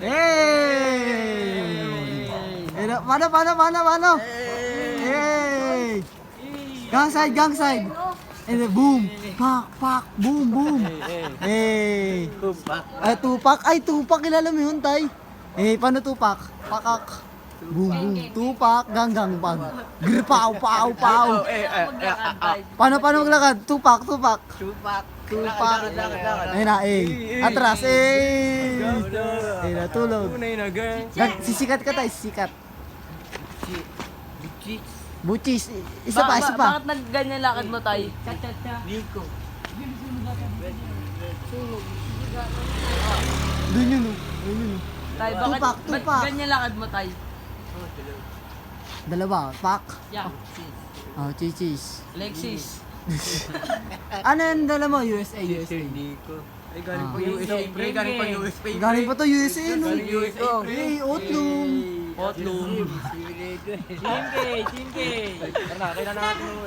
Hey! Paano? Hey! Gang side. And then boom. Pak, boom. Hey! Tupak. Tupak. Kilala mo yun, tay? Eh, paano tupak? Pakak. Boom. Tupak. Gang, pag. Grpaw. Paano maglakad? Tupak. Ayun na, atras, natulog. Sisikat ka tayo, sisikat. Buchis. Isa pa. Bakit nagganyan lakad mo, tay? Liko. Doon yun. Tay, bakit Tupak. ganyan lakad mo, tay? Dalawa, pak. Yeah. Chichis. Lexis. Ano yung dala mo? USA. Liko. Ay, galing pa USA. Pre, galing pa USA. Galing pa to USA, no? Galing USA. Otlum. Potlum. Team K. Kailan natin mo